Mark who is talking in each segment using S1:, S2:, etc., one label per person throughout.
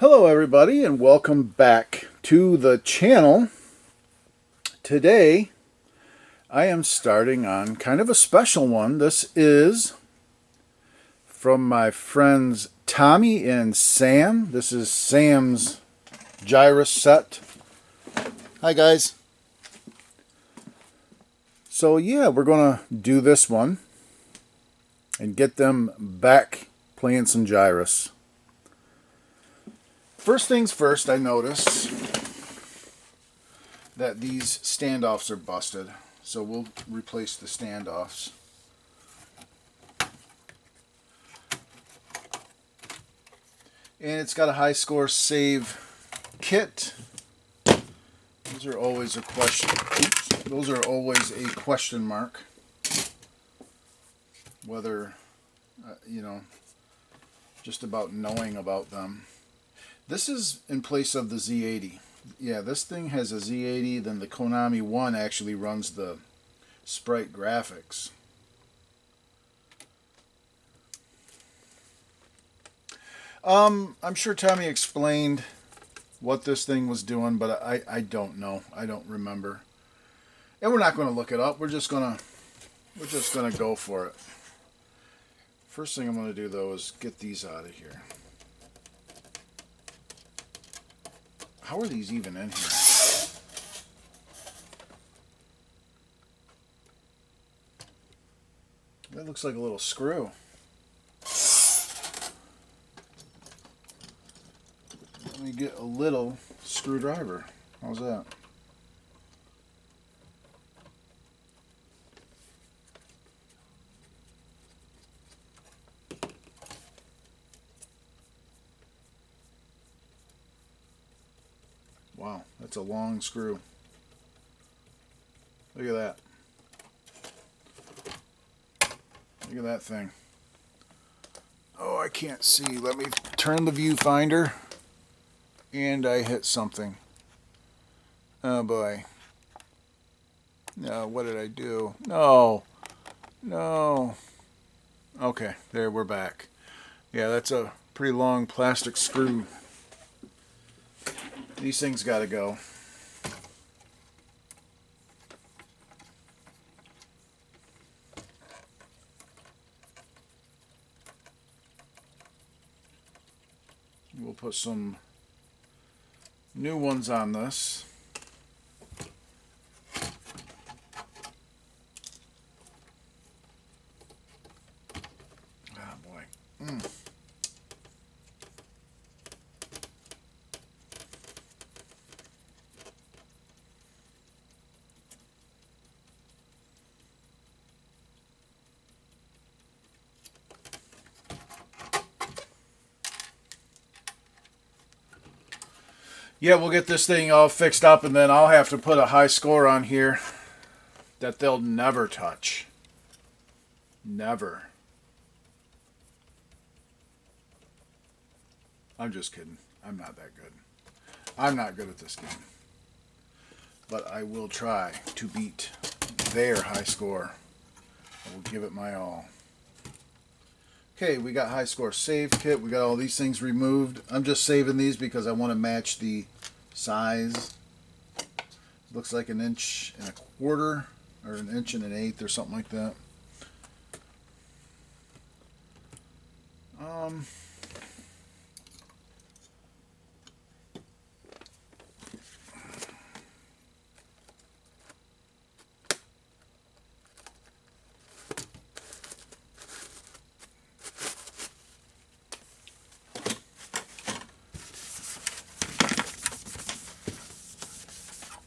S1: Hello everybody and welcome back to the channel. Today I am starting on kind of a special one. This is from my friends Tommy and Sam. This is Sam's Gyruss set. Hi guys. So yeah, we're gonna do this one and get them back playing some Gyruss. First things first, I notice that these standoffs are busted, so we'll replace the standoffs. And it's got a high score save kit. Those are always a question. Oops, those are always a question mark. Whether, just about knowing about them. This is in place of the Z80. Yeah, this thing has a Z80, then the Konami one actually runs the sprite graphics. I'm sure Tommy explained what this thing was doing, but I don't know. I don't remember. And we're not going to look it up. We're just gonna go for it. First thing I'm going to do though is get these out of here. How are these even in here? That looks like a little screw. Let me get a little screwdriver. How's that? Wow, that's a long screw. Look at that. Look at that thing. Oh, I can't see. Let me turn the viewfinder. And I hit something. Oh boy. No, what did I do? No. No. Okay, there, we're back. Yeah, that's a pretty long plastic screw. These things gotta go. We'll put some new ones on this. Oh boy. Yeah, we'll get this thing all fixed up, and then I'll have to put a high score on here that they'll never touch. Never. I'm just kidding. I'm not that good. I'm not good at this game. But I will try to beat their high score. I will give it my all. Okay, we got high score save kit. We got all these things removed. I'm just saving these because I want to match the size. Looks like 1 1/4 inches or 1 1/8 inches or something like that.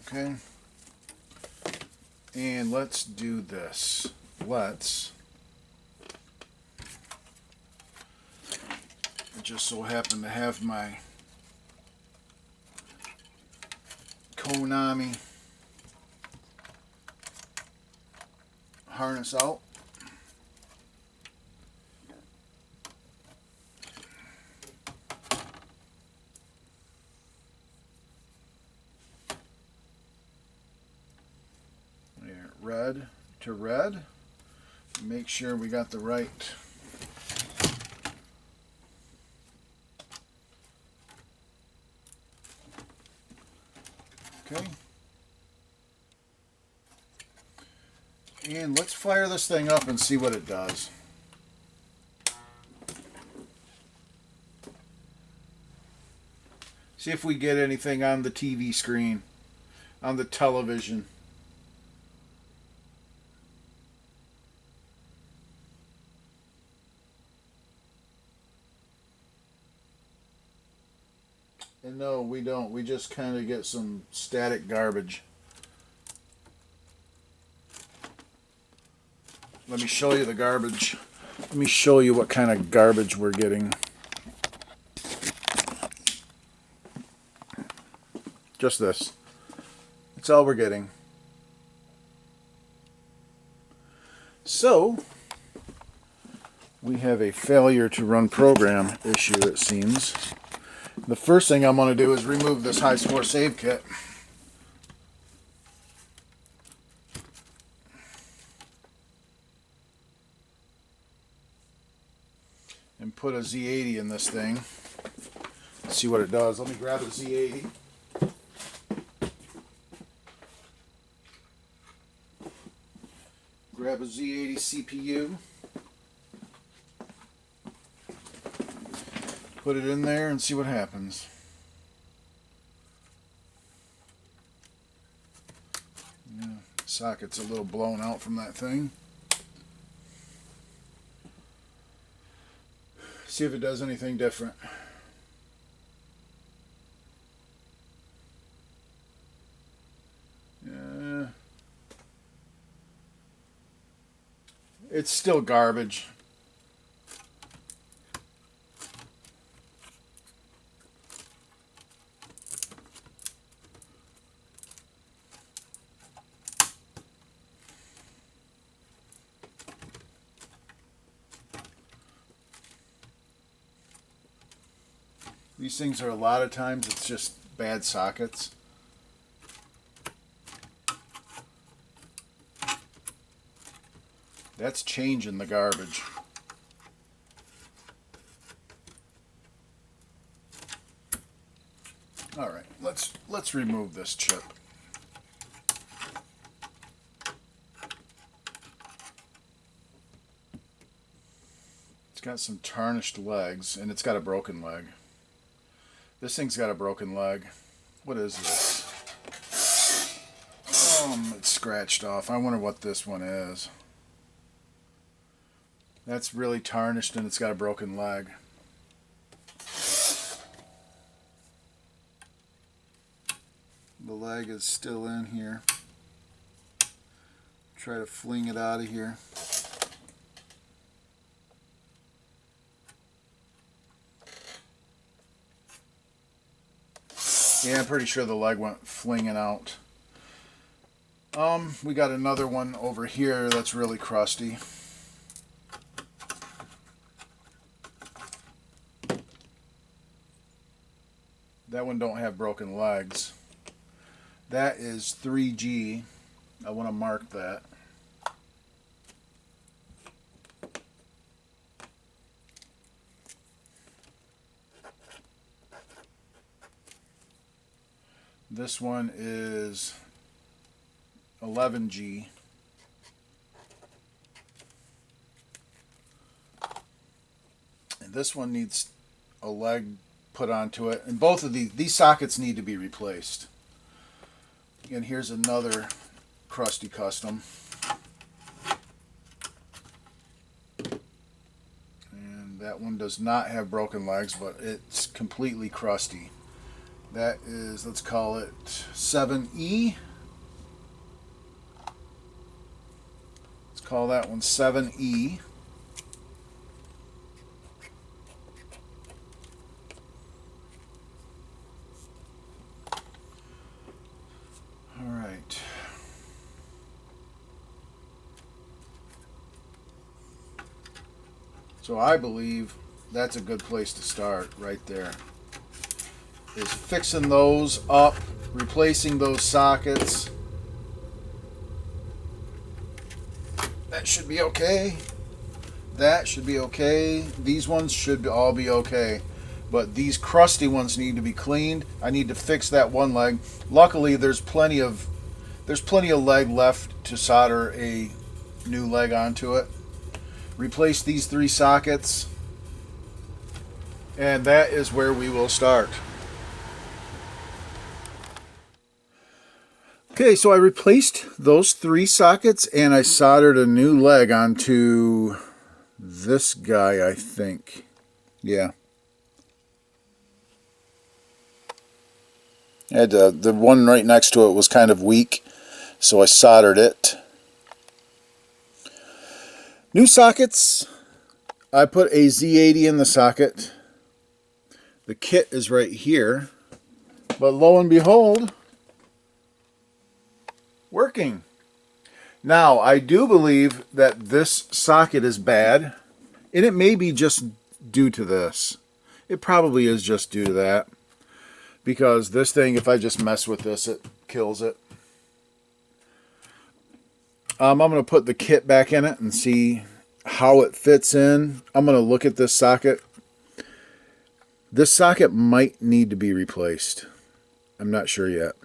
S1: Okay, and let's do this. I just so happen to have my Konami harness out. Red to red. Make sure we got the right Okay. And let's fire this thing up and see what it does. See if we get anything on the TV screen, on the television. And no, we don't. We just kind of get some static garbage. Let me show you the garbage. Let me show you what kind of garbage we're getting. Just this. That's all we're getting. So, we have a failure to run program issue, it seems. The first thing I'm going to do is remove this high score save kit. And put a Z80 in this thing. Let's see what it does. Let me grab a Z80. Grab a Z80 CPU. Put it in there and see what happens. Yeah, socket's a little blown out from that thing. See if it does anything different. Yeah. It's still garbage. These things are a lot of times it's just bad sockets. That's changing the garbage. All right, let's remove this chip. It's got some tarnished legs and it's got a broken leg. This thing's got a broken leg. What is this? It's scratched off. I wonder what this one is. That's really tarnished and it's got a broken leg. The leg is still in here. Try to fling it out of here. Yeah, I'm pretty sure the leg went flinging out. We got another one over here that's really crusty. That one don't have broken legs. That is 3G. I want to mark that. This one is 11G. And this one needs a leg put onto it. And both of these sockets need to be replaced. And here's another crusty custom. And that one does not have broken legs, but it's completely crusty. That is, let's call it 7E. Let's call that one 7E. All right. So I believe that's a good place to start right there. Is fixing those up, replacing those sockets. That should be okay. That should be okay. These ones should all be okay. but these crusty ones need to be cleaned. I need to fix that one leg. Luckily, there's plenty of leg left to solder a new leg onto it. Replace these 3 sockets, and that is where we will start. Okay, so I replaced those 3 sockets and I soldered a new leg onto this guy, I think. Yeah. I had the one right next to it was kind of weak, so I soldered it. New sockets. I put a Z80 in the socket. The kit is right here, but lo and behold, working. Now, I do believe that this socket is bad, and it may be just due to this. It probably is just due to that, because this thing, if I just mess with this, it kills it. I'm going to put the kit back in it and see how it fits in. I'm going to look at this socket. This socket might need to be replaced. I'm not sure yet.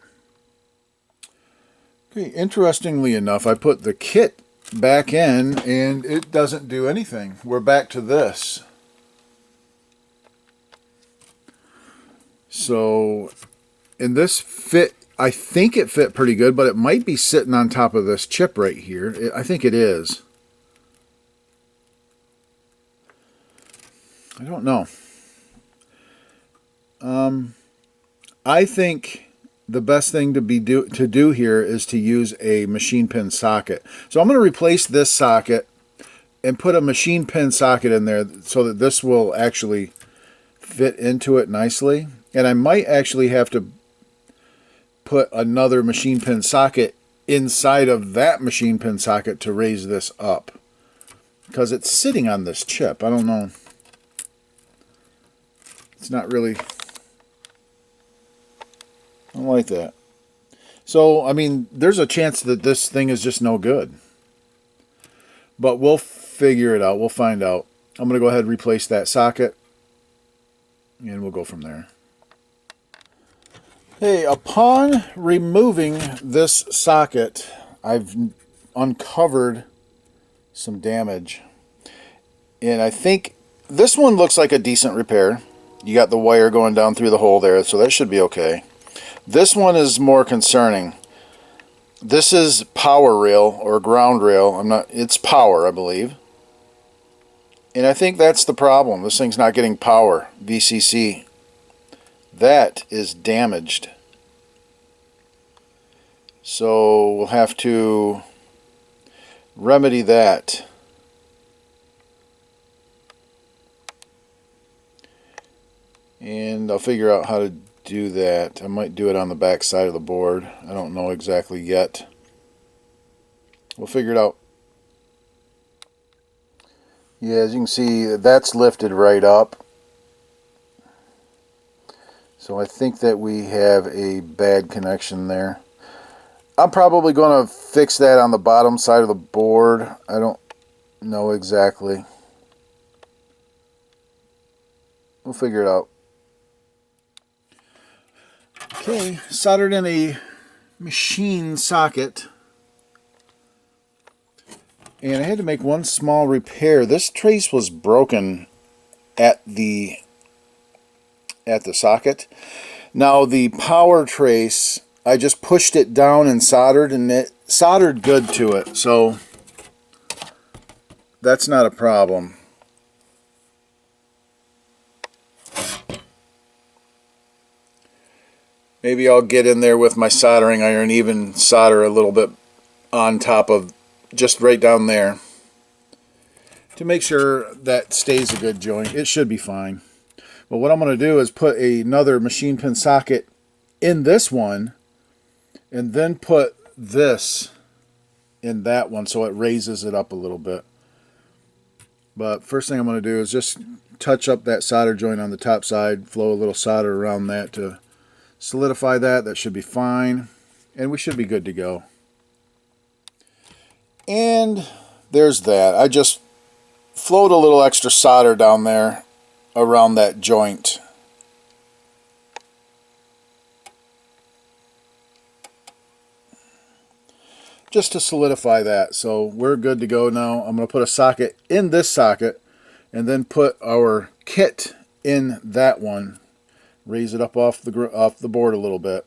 S1: Okay, interestingly enough, I put the kit back in and it doesn't do anything. We're back to this. So, and this fit, I think it fit pretty good, but it might be sitting on top of this chip right here. I think it is. I don't know. I think the best thing to do here is to use a machine pin socket. So I'm going to replace this socket and put a machine pin socket in there so that this will actually fit into it nicely. And I might actually have to put another machine pin socket inside of that machine pin socket to raise this up, because it's sitting on this chip. I don't know. It's not really... I don't like that. So, I mean, there's a chance that this thing is just no good. But we'll figure it out. We'll find out. I'm going to go ahead and replace that socket, and we'll go from there. Hey, upon removing this socket, I've uncovered some damage. And I think this one looks like a decent repair. You got the wire going down through the hole there, so that should be okay. This one is more concerning. This is power rail or ground rail. It's power, I believe. And I think that's the problem. This thing's not getting power, VCC. That is damaged. So we'll have to remedy that. And I'll figure out how to do that. I might do it on the back side of the board. I don't know exactly yet. We'll figure it out. Yeah, as you can see, that's lifted right up. So I think that we have a bad connection there. I'm probably going to fix that on the bottom side of the board. I don't know exactly. We'll figure it out. Okay, soldered in a machine socket. And I had to make one small repair. This trace was broken at the socket. Now the power trace, I just pushed it down and it soldered good to it. So that's not a problem. Maybe I'll get in there with my soldering iron, even solder a little bit on top of, just right down there, to make sure that stays a good joint. It should be fine. But what I'm going to do is put another machine pin socket in this one, and then put this in that one so it raises it up a little bit. But first thing I'm going to do is just touch up that solder joint on the top side, flow a little solder around that to solidify that. That should be fine, and we should be good to go. And there's that. I just flowed a little extra solder down there around that joint just to solidify that. So we're good to go now. I'm going to put a socket in this socket and then put our kit in that one. Raise it up off the board a little bit,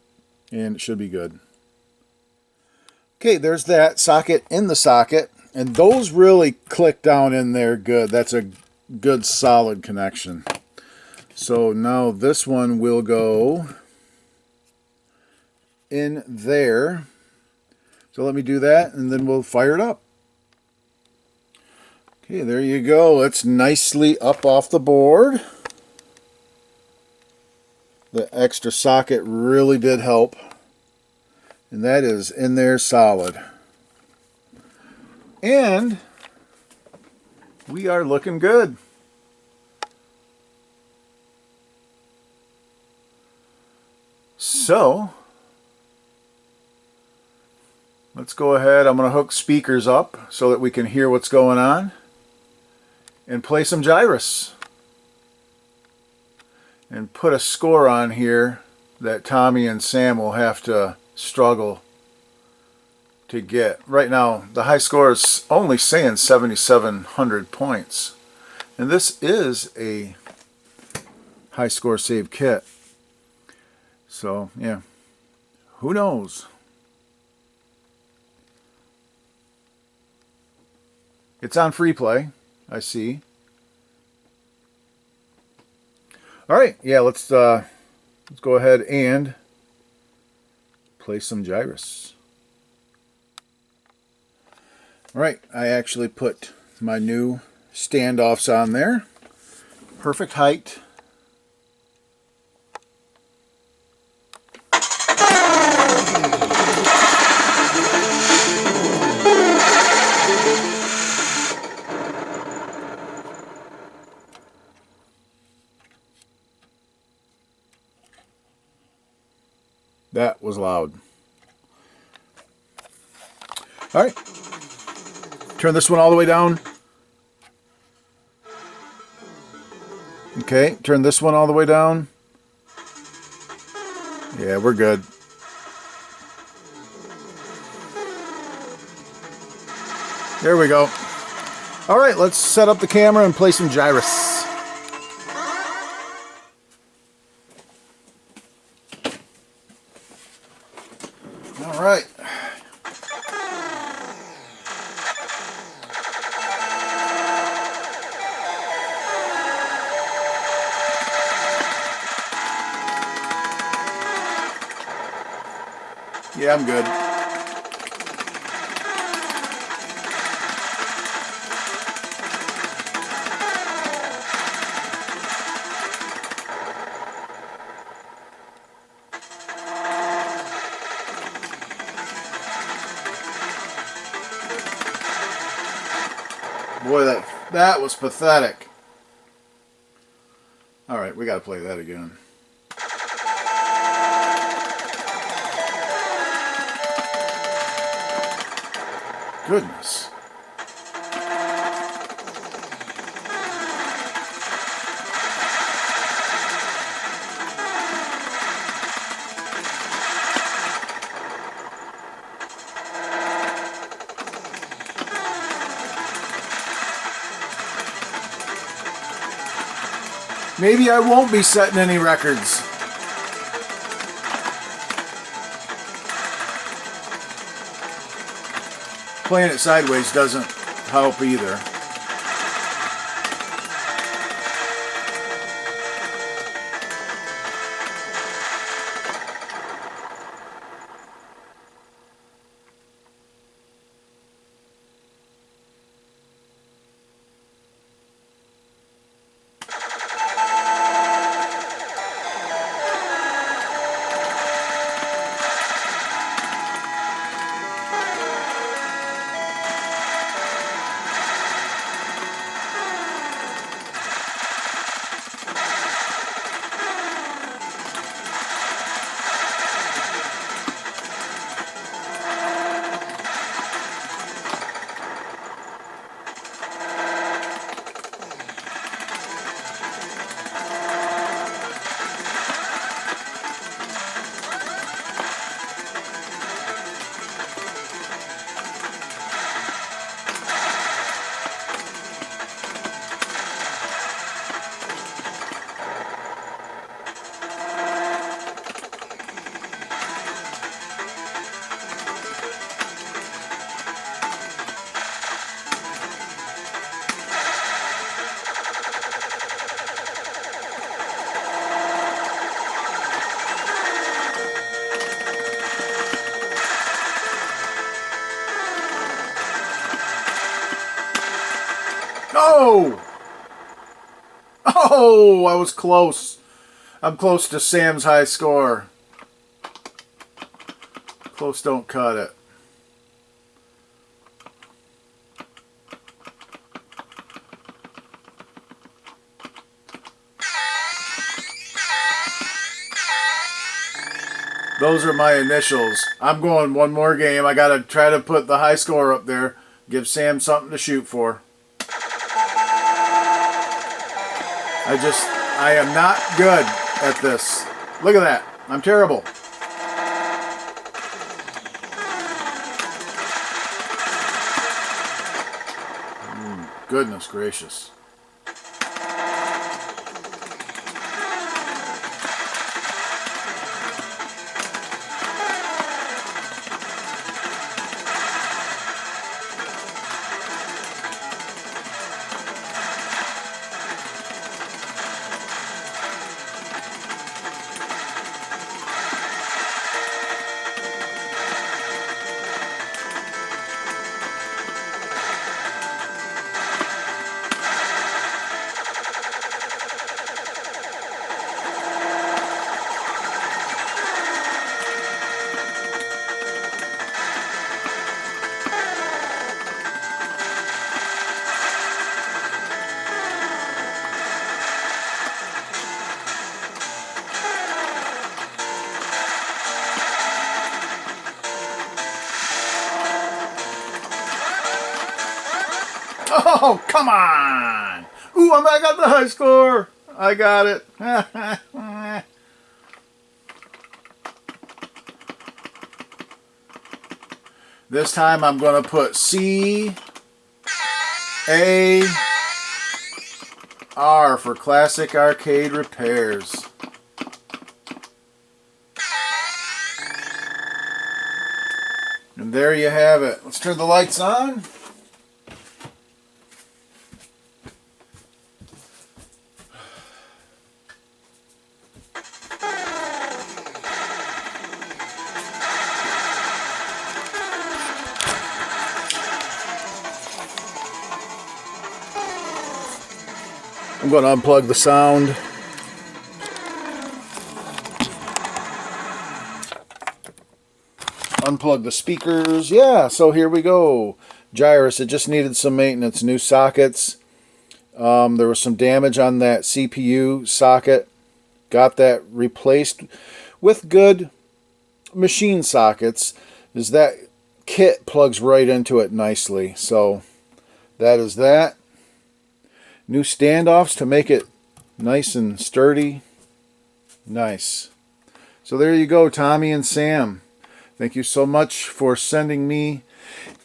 S1: and it should be good. Okay, there's that socket in the socket, and those really click down in there good. That's a good solid connection. So now this one will go in there. So let me do that, and then we'll fire it up. Okay, there you go. It's nicely up off the board. The extra socket really did help. And that is in there solid. And we are looking good. So let's go ahead. I'm going to hook speakers up so that we can hear what's going on and play some Gyruss and put a score on here that Tommy and Sam will have to struggle to get. Right now the high score is only saying 7,700 points, and this is a high score save kit. So yeah, who knows? It's on free play, I see. All right, yeah, let's go ahead and play some Gyruss. All right, I actually put my new standoffs on there. Perfect height. That was loud. All right. Turn this one all the way down. Okay, turn this one all the way down. Yeah, we're good. There we go. All right, let's set up the camera and play some Gyruss. All right. Yeah, I'm good. Boy, that was pathetic. All right, we got to play that again. Goodness. Maybe I won't be setting any records. Playing it sideways doesn't help either. Oh! Oh, I was close. I'm close to Sam's high score. Close don't cut it. Those are my initials. I'm going one more game. I gotta try to put the high score up there. Give Sam something to shoot for. I am not good at this. Look at that. I'm terrible. Goodness gracious. Oh, come on! Ooh, I got the high score! I got it. This time I'm going to put C-A-R for Classic Arcade Repairs. And there you have it. Let's turn the lights on. I'm going to unplug the sound. Unplug the speakers. Yeah, so here we go. Gyruss, it just needed some maintenance. New sockets. There was some damage on that CPU socket. Got that replaced with good machine sockets. That kit plugs right into it nicely. So that is that. New standoffs to make it nice and sturdy. Nice. So there you go, Tommy and Sam. Thank you so much for sending me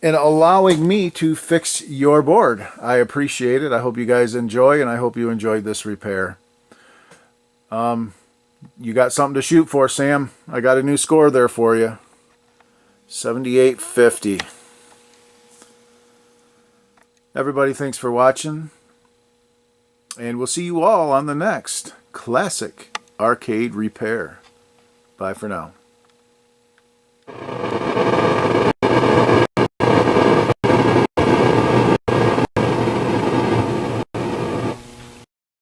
S1: and allowing me to fix your board. I appreciate it. I hope you guys enjoy, and I hope you enjoyed this repair. You got something to shoot for, Sam. I got a new score there for you. 7850. Everybody, thanks for watching. And we'll see you all on the next Classic Arcade Repair. Bye for now.